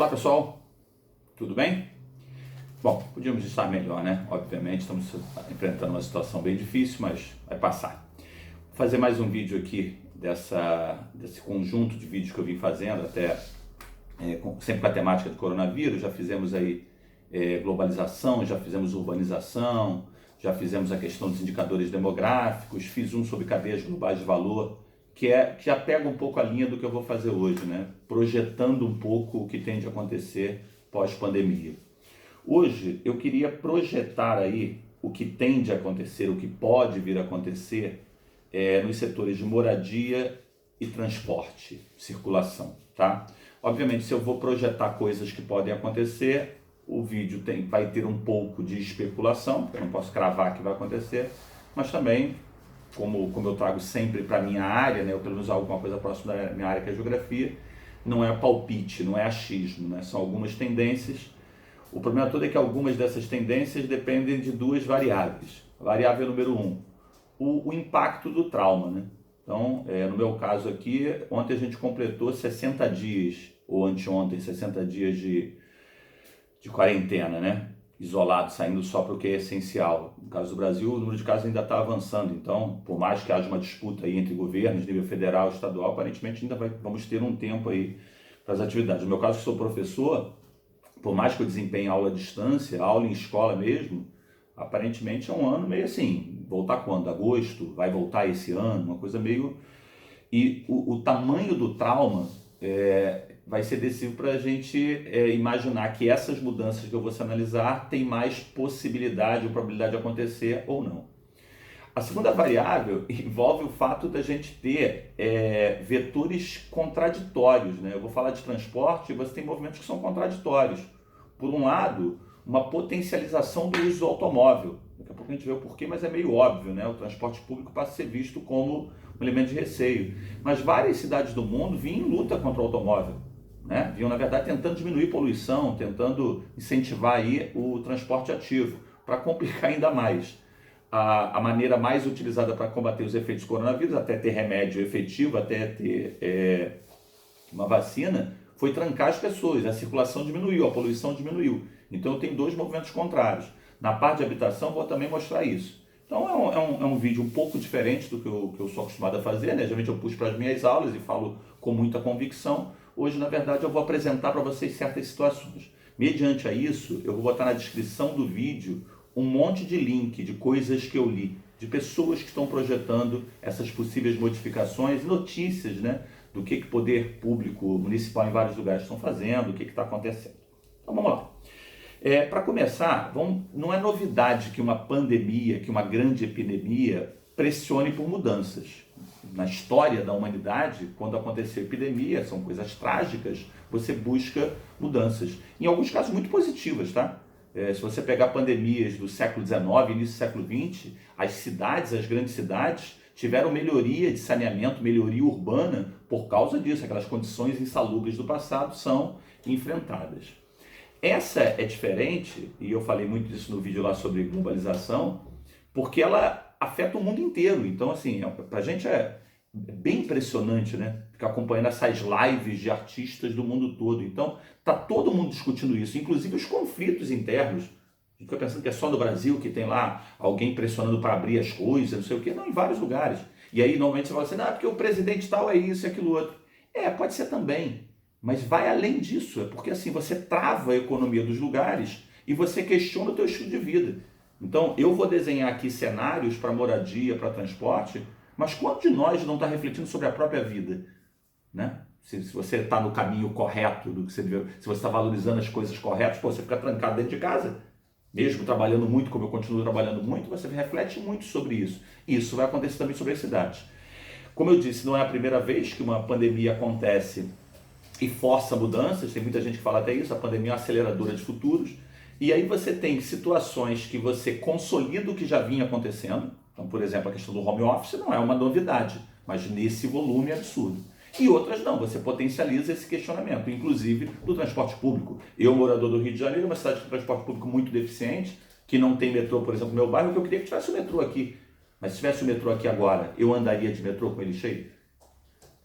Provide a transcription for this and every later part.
Olá pessoal, tudo bem? Bom, podíamos estar melhor, né? Obviamente, estamos enfrentando uma situação bem difícil, mas vai passar. Vou fazer mais um vídeo aqui desse conjunto de vídeos que eu vim fazendo, até sempre com a temática do coronavírus. Já fizemos aí globalização, já fizemos urbanização, já fizemos a questão dos indicadores demográficos, fiz um sobre cadeias globais de valor, que já pega um pouco a linha do que eu vou fazer hoje, né? Projetando um pouco o que tem de acontecer pós-pandemia. Hoje eu queria projetar aí o que tem de acontecer, o que pode vir a acontecer nos setores de moradia e transporte, circulação, tá? Obviamente, se eu vou projetar coisas que podem acontecer, o vídeo vai ter um pouco de especulação, porque eu não posso cravar que vai acontecer, mas também, como eu trago sempre para a minha área, né, ou pelo menos alguma coisa próxima da minha área, que é a geografia, não é palpite, não é achismo, né? São algumas tendências. O problema todo é que algumas dessas tendências dependem de duas variáveis. A variável número 1, o impacto do trauma, né? Então, no meu caso aqui, ontem a gente completou 60 dias, ou anteontem, 60 dias de quarentena, né? Isolado, saindo só para o que é essencial. No caso do Brasil, o número de casos ainda está avançando. Então, por mais que haja uma disputa aí entre governos, nível federal e estadual, aparentemente ainda vamos ter um tempo aí para as atividades. No meu caso, que sou professor, por mais que eu desempenhe aula à distância, aula em escola mesmo, aparentemente é um ano meio assim, voltar quando? Agosto? Vai voltar esse ano? Uma coisa meio... E o tamanho do trauma vai ser decisivo para a gente imaginar que essas mudanças que eu vou analisar têm mais possibilidade ou probabilidade de acontecer ou não. A segunda variável envolve o fato da gente ter vetores contraditórios, né? Eu vou falar de transporte e você tem movimentos que são contraditórios. Por um lado, uma potencialização do uso do automóvel. Daqui a pouco a gente vê o porquê, mas é meio óbvio, né? O transporte público passa a ser visto como um elemento de receio. Mas várias cidades do mundo vinham em luta contra o automóvel, né? Vinham, na verdade, tentando diminuir poluição, tentando incentivar aí o transporte ativo, para complicar ainda mais. A maneira mais utilizada para combater os efeitos do coronavírus, até ter remédio efetivo, até ter uma vacina, foi trancar as pessoas. A circulação diminuiu, a poluição diminuiu. Então eu tenho dois movimentos contrários. Na parte de habitação vou também mostrar isso. Então é um vídeo um pouco diferente do que eu sou acostumado a fazer, né? Geralmente eu puxo para as minhas aulas e falo com muita convicção. Hoje, na verdade, eu vou apresentar para vocês certas situações. Mediante a isso, eu vou botar na descrição do vídeo um monte de link de coisas que eu li, de pessoas que estão projetando essas possíveis modificações, notícias, né, do que o poder público municipal em vários lugares estão fazendo, o que está acontecendo. Então vamos lá. Para começar, não é novidade que uma pandemia, que uma grande epidemia pressione por mudanças. Na história da humanidade, quando aconteceu epidemia, são coisas trágicas, você busca mudanças. Em alguns casos muito positivas, tá? Se você pegar pandemias do século XIX, início do século XX, as cidades, as grandes cidades, tiveram melhoria de saneamento, melhoria urbana por causa disso. Aquelas condições insalubres do passado são enfrentadas. Essa é diferente, e eu falei muito disso no vídeo lá sobre globalização, porque ela afeta o mundo inteiro. Então, assim, pra gente é bem impressionante, né? Ficar acompanhando essas lives de artistas do mundo todo. Então, tá todo mundo discutindo isso, inclusive os conflitos internos. A gente fica pensando que é só no Brasil que tem lá alguém pressionando para abrir as coisas, não sei o quê. Não, em vários lugares. E aí, normalmente, você fala assim, porque o presidente tal é isso e aquilo outro. Pode ser também. Mas vai além disso. É porque, assim, você trava a economia dos lugares e você questiona o teu estilo de vida. Então, eu vou desenhar aqui cenários para moradia, para transporte, mas quanto de nós não está refletindo sobre a própria vida, né? Se você está no caminho correto, do que você deve, se você está valorizando as coisas corretas, você fica trancado dentro de casa, mesmo trabalhando muito, como eu continuo trabalhando muito, você reflete muito sobre isso. Isso vai acontecer também sobre as cidades. Como eu disse, não é a primeira vez que uma pandemia acontece e força mudanças, tem muita gente que fala até isso, a pandemia é uma aceleradora de futuros, e aí você tem situações que você consolida o que já vinha acontecendo. Então, por exemplo, a questão do home office não é uma novidade, mas nesse volume absurdo. E outras não, você potencializa esse questionamento, inclusive do transporte público. Eu, morador do Rio de Janeiro, uma cidade com transporte público muito deficiente, que não tem metrô, por exemplo, no meu bairro, que eu queria que tivesse o metrô aqui. Mas se tivesse o metrô aqui agora, eu andaria de metrô com ele cheio?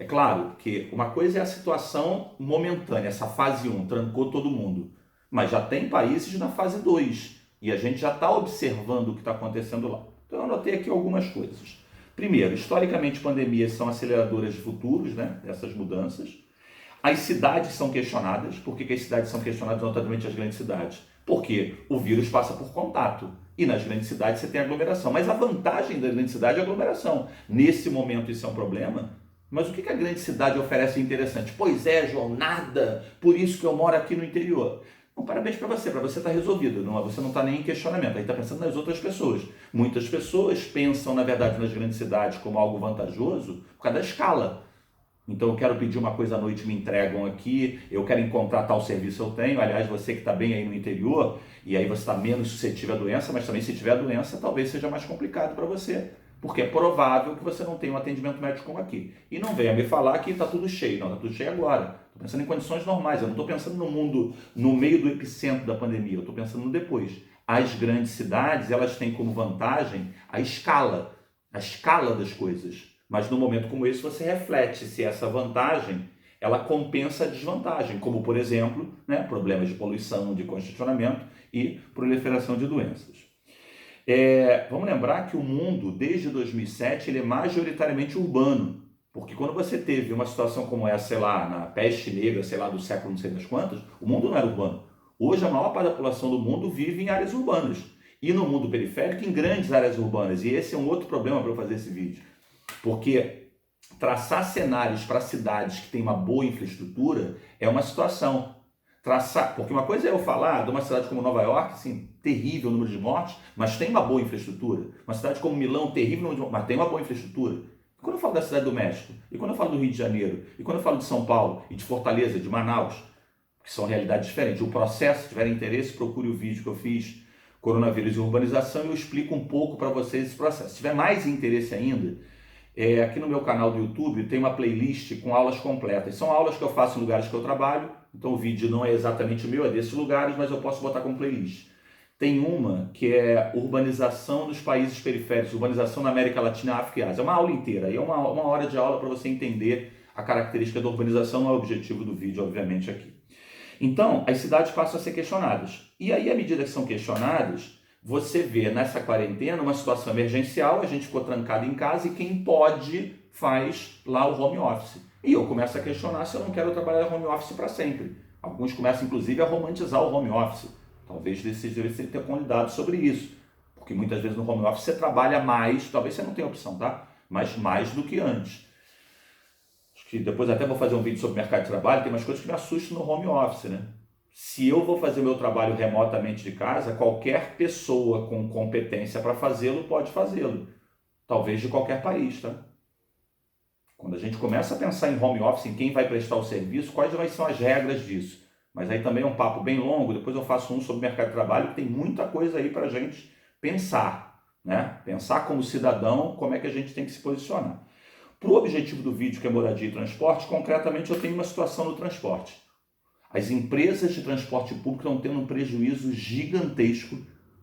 É claro que uma coisa é a situação momentânea, essa fase 1, trancou todo mundo. Mas já tem países na fase 2 e a gente já está observando o que está acontecendo lá. Então eu anotei aqui algumas coisas. Primeiro, historicamente, pandemias são aceleradoras de futuros, né, dessas mudanças. As cidades são questionadas. Por que as cidades são questionadas, notadamente as grandes cidades? Porque o vírus passa por contato. E nas grandes cidades você tem aglomeração. Mas a vantagem da grande cidade é a aglomeração. Nesse momento isso é um problema. Mas o que a grande cidade oferece interessante? Pois é, João, nada. Por isso que eu moro aqui no interior. Bom, parabéns para você está resolvido. Não, você não está nem em questionamento. Aí está pensando nas outras pessoas. Muitas pessoas pensam, na verdade, nas grandes cidades como algo vantajoso por causa da escala. Então eu quero pedir uma coisa à noite, me entregam aqui, eu quero encontrar tal serviço, eu tenho. Aliás, você que está bem aí no interior, e aí você está menos suscetível à doença, mas também se tiver doença, talvez seja mais complicado para você, porque é provável que você não tenha um atendimento médico como aqui. E não venha me falar que está tudo cheio, não, está tudo cheio agora. Estou pensando em condições normais, eu não estou pensando no mundo, no meio do epicentro da pandemia, eu estou pensando no depois. As grandes cidades, elas têm como vantagem a escala das coisas. Mas no momento como esse você reflete se essa vantagem ela compensa a desvantagem, como por exemplo, né, problemas de poluição, de congestionamento e proliferação de doenças. Vamos lembrar que o mundo, desde 2007, ele é majoritariamente urbano, porque quando você teve uma situação como essa, sei lá, na peste negra, sei lá, do século não sei das quantas, o mundo não era urbano. Hoje a maior parte da população do mundo vive em áreas urbanas e no mundo periférico em grandes áreas urbanas, e esse é um outro problema para eu fazer esse vídeo. Porque traçar cenários para cidades que têm uma boa infraestrutura é uma situação. Porque uma coisa é eu falar de uma cidade como Nova York, assim, terrível número de mortes, mas tem uma boa infraestrutura. Uma cidade como Milão, terrível número de mortes, mas tem uma boa infraestrutura. E quando eu falo da cidade do México, e quando eu falo do Rio de Janeiro, e quando eu falo de São Paulo, e de Fortaleza, de Manaus, que são realidades diferentes, o processo, se tiver interesse, procure o vídeo que eu fiz, Coronavírus e Urbanização, e eu explico um pouco para vocês esse processo. Se tiver mais interesse ainda, aqui no meu canal do YouTube tem uma playlist com aulas completas. São aulas que eu faço em lugares que eu trabalho, então o vídeo não é exatamente meu, é desses lugares, mas eu posso botar como playlist. Tem uma que é urbanização nos países periféricos, urbanização na América Latina, África e Ásia. É uma aula inteira, e é uma hora de aula para você entender a característica da urbanização, não é o objetivo do vídeo, obviamente, aqui. Então, as cidades passam a ser questionadas. E aí, à medida que são questionadas, você vê nessa quarentena uma situação emergencial, a gente ficou trancado em casa e quem pode faz lá o home office. E eu começo a questionar se eu não quero trabalhar home office para sempre. Alguns começam inclusive a romantizar o home office. Talvez vocês devessem ter cuidado sobre isso. Porque muitas vezes no home office você trabalha mais, talvez você não tenha opção, tá? Mas mais do que antes. Acho que depois até vou fazer um vídeo sobre mercado de trabalho, tem umas coisas que me assustam no home office, né? Se eu vou fazer o meu trabalho remotamente de casa, qualquer pessoa com competência para fazê-lo pode fazê-lo. Talvez de qualquer país, tá? Quando a gente começa a pensar em home office, em quem vai prestar o serviço, quais são as regras disso? Mas aí também é um papo bem longo, depois eu faço um sobre mercado de trabalho, que tem muita coisa aí para a gente pensar, né? Pensar como cidadão, como é que a gente tem que se posicionar. Para o objetivo do vídeo, que é moradia e transporte, concretamente eu tenho uma situação no transporte. As empresas de transporte público estão tendo um prejuízo gigantesco,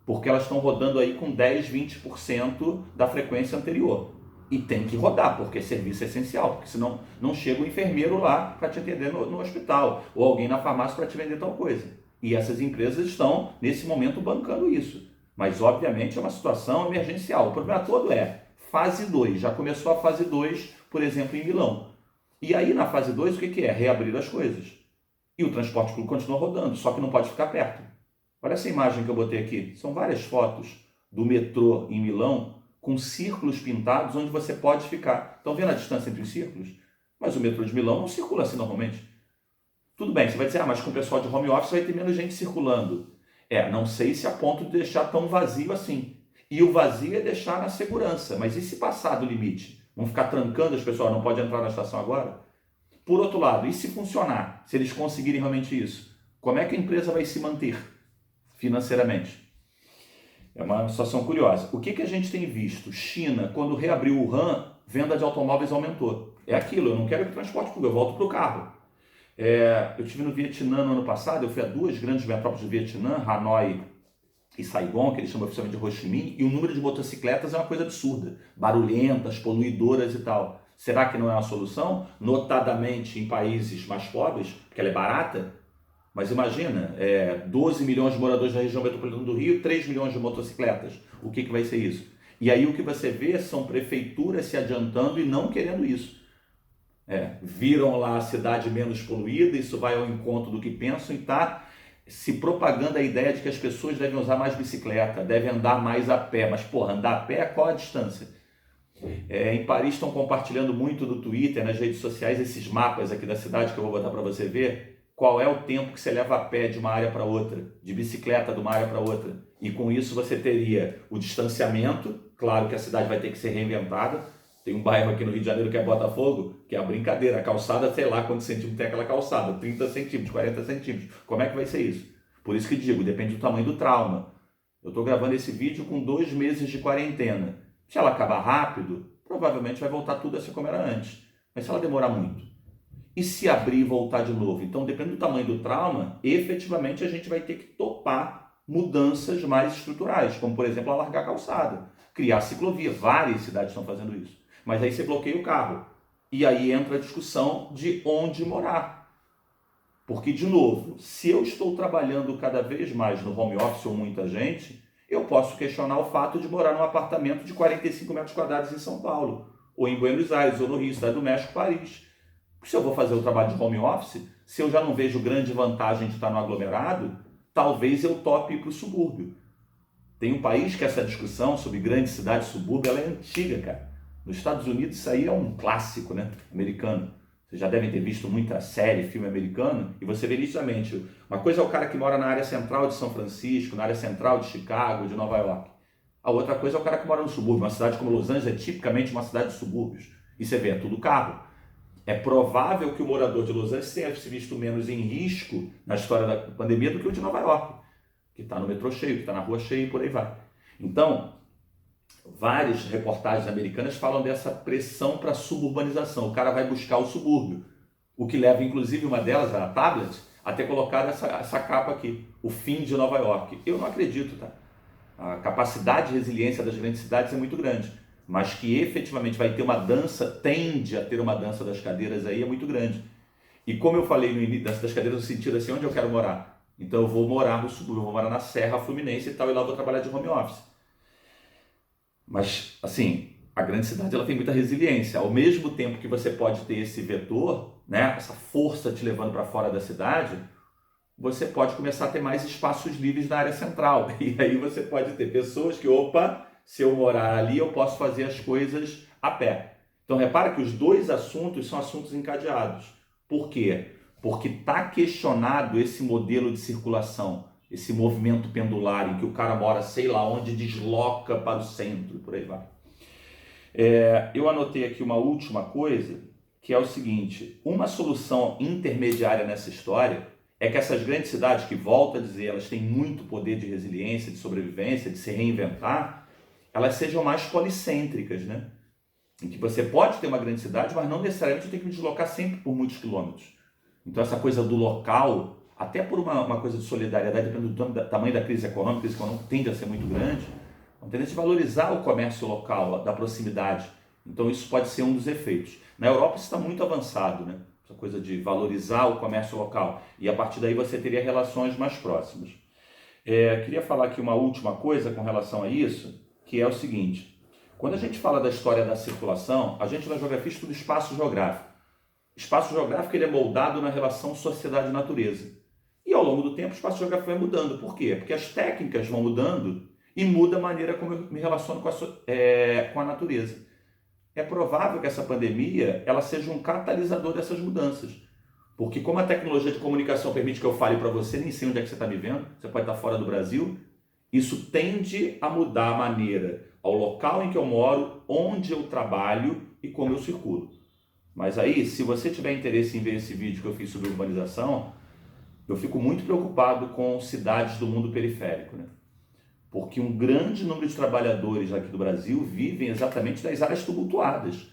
porque elas estão rodando aí com 10, 20% da frequência anterior. E tem que rodar, porque serviço é essencial, porque senão não chega o enfermeiro lá para te atender no hospital, ou alguém na farmácia para te vender tal coisa. E essas empresas estão, nesse momento, bancando isso. Mas, obviamente, é uma situação emergencial. O problema todo é fase 2. Já começou a fase 2, por exemplo, em Milão. E aí, na fase 2, o que é? Reabrir as coisas. E o transporte público continua rodando, só que não pode ficar perto. Olha essa imagem que eu botei aqui. São várias fotos do metrô em Milão com círculos pintados onde você pode ficar. Estão vendo a distância entre os círculos? Mas o metrô de Milão não circula assim normalmente. Tudo bem, você vai dizer, mas com o pessoal de home office vai ter menos gente circulando. Não sei se a ponto de deixar tão vazio assim. E o vazio é deixar na segurança. Mas e se passar do limite? Vão ficar trancando as pessoas, não pode entrar na estação agora? Por outro lado, e se funcionar, se eles conseguirem realmente isso, como é que a empresa vai se manter financeiramente? É uma situação curiosa. O que a gente tem visto? China, quando reabriu Wuhan, venda de automóveis aumentou. É aquilo, eu não quero ir para o transporte público, eu volto para o carro. Eu estive no Vietnã no ano passado, eu fui a duas grandes metrópoles do Vietnã, Hanoi e Saigon, que eles chamam oficialmente de Ho Chi Minh, e o número de motocicletas é uma coisa absurda, barulhentas, poluidoras e tal. Será que não é uma solução? Notadamente em países mais pobres, porque ela é barata. Mas imagina, 12 milhões de moradores da região metropolitana do Rio, 3 milhões de motocicletas. O que vai ser isso? E aí o que você vê são prefeituras se adiantando e não querendo isso. Viram lá a cidade menos poluída, isso vai ao encontro do que pensam e está se propagando a ideia de que as pessoas devem usar mais bicicleta, devem andar mais a pé. Mas, porra, andar a pé, qual a distância? Em Paris estão compartilhando muito no Twitter, nas redes sociais, esses mapas aqui da cidade que eu vou botar para você ver. Qual é o tempo que você leva a pé de uma área para outra, de bicicleta de uma área para outra. E com isso você teria o distanciamento, claro que a cidade vai ter que ser reinventada. Tem um bairro aqui no Rio de Janeiro que é Botafogo, que é a brincadeira, a calçada, sei lá quantos centímetros tem aquela calçada, 30 centímetros, 40 centímetros. Como é que vai ser isso? Por isso que digo, depende do tamanho do trauma. Eu estou gravando esse vídeo com 2 meses de quarentena. Se ela acabar rápido, provavelmente vai voltar tudo a ser como era antes. Mas se ela demorar muito, e se abrir e voltar de novo? Então, dependendo do tamanho do trauma, efetivamente a gente vai ter que topar mudanças mais estruturais, como, por exemplo, alargar a calçada, criar ciclovia. Várias cidades estão fazendo isso. Mas aí você bloqueia o carro. E aí entra a discussão de onde morar. Porque, de novo, se eu estou trabalhando cada vez mais no home office ou muita gente, eu posso questionar o fato de morar num apartamento de 45 metros quadrados em São Paulo, ou em Buenos Aires, ou no Rio, Cidade do México, Paris. Se eu vou fazer o trabalho de home office, se eu já não vejo grande vantagem de estar no aglomerado, talvez eu tope ir para o subúrbio. Tem um país que essa discussão sobre grande cidade e subúrbio, ela é antiga, cara. Nos Estados Unidos isso aí é um clássico, né, americano. Vocês já devem ter visto muita série, filme americano, e você vê nitidamente. Uma coisa é o cara que mora na área central de São Francisco, na área central de Chicago, de Nova York. A outra coisa é o cara que mora no subúrbio. Uma cidade como Los Angeles é tipicamente uma cidade de subúrbios. E você vê, é tudo carro. É provável que o morador de Los Angeles tenha se visto menos em risco na história da pandemia do que o de Nova York, que está no metrô cheio, que está na rua cheia e por aí vai. Então, várias reportagens americanas falam dessa pressão para a suburbanização. O cara vai buscar o subúrbio, o que leva, inclusive, uma delas, a Tablet, a ter colocado essa capa aqui, o fim de Nova York. Eu não acredito, tá? A capacidade de resiliência das grandes cidades é muito grande, mas que efetivamente vai ter uma dança, tende a ter uma dança das cadeiras aí, é muito grande. E como eu falei no início das cadeiras, no sentido assim, onde eu quero morar? Então eu vou morar no subúrbio, eu vou morar na Serra Fluminense e tal, e lá eu vou trabalhar de home office. Mas, assim, a grande cidade ela tem muita resiliência. Ao mesmo tempo que você pode ter esse vetor, né, essa força te levando para fora da cidade, você pode começar a ter mais espaços livres na área central. E aí você pode ter pessoas que, opa, se eu morar ali, eu posso fazer as coisas a pé. Então, repara que os dois assuntos são assuntos encadeados. Por quê? Porque está questionado esse modelo de circulação, esse movimento pendular em que o cara mora, sei lá onde, desloca para o centro, por aí vai. Eu anotei aqui uma última coisa, que é o seguinte: uma solução intermediária nessa história é que essas grandes cidades, que, volto a dizer, elas têm muito poder de resiliência, de sobrevivência, de se reinventar, elas sejam mais policêntricas, né? Em que você pode ter uma grande cidade, mas não necessariamente tem que me deslocar sempre por muitos quilômetros. Então essa coisa do local, até por uma coisa de solidariedade, dependendo do tamanho da crise econômica, a crise econômica tende a ser muito grande, uma tendência de valorizar o comércio local, da proximidade. Então isso pode ser um dos efeitos. Na Europa isso está muito avançado, né? Essa coisa de valorizar o comércio local. E a partir daí você teria relações mais próximas. Queria falar aqui uma última coisa com relação a isso, que é o seguinte: quando a gente fala da história da circulação, a gente na geografia estuda espaço geográfico. Espaço geográfico ele é moldado na relação sociedade-natureza. E ao longo do tempo o espaço geográfico vai mudando. Por quê? Porque as técnicas vão mudando e muda a maneira como eu me relaciono com a natureza. É provável que essa pandemia ela seja um catalisador dessas mudanças. Porque como a tecnologia de comunicação permite que eu fale para você, nem sei onde é que você está me vendo, você pode estar fora do Brasil, isso tende a mudar a maneira, ao local em que eu moro, onde eu trabalho e como eu circulo. Mas aí, se você tiver interesse em ver esse vídeo que eu fiz sobre urbanização, eu fico muito preocupado com cidades do mundo periférico, né? Porque um grande número de trabalhadores aqui do Brasil vivem exatamente nas áreas tumultuadas.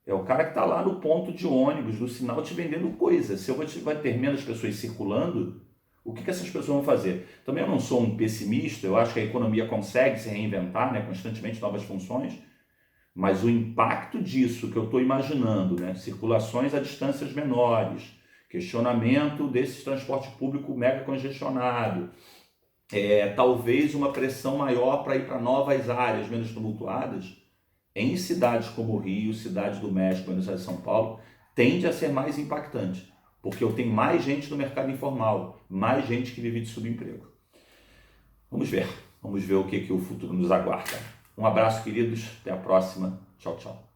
É o cara que está lá no ponto de ônibus, no sinal, te vendendo coisa. Se eu vai ter menos pessoas circulando, o que essas pessoas vão fazer? Também eu não sou um pessimista, eu acho que a economia consegue se reinventar, né, constantemente, novas funções, Mas o impacto disso que eu estou imaginando, né? Circulações a distâncias menores, questionamento desse transporte público mega congestionado, talvez uma pressão maior para ir para novas áreas menos tumultuadas, em cidades como Rio, Cidade do México, Buenos Aires e São Paulo, tende a ser mais impactante, porque eu tenho mais gente no mercado informal, mais gente que vive de subemprego. Vamos ver o que o futuro nos aguarda. Um abraço, queridos, até a próxima. Tchau, tchau.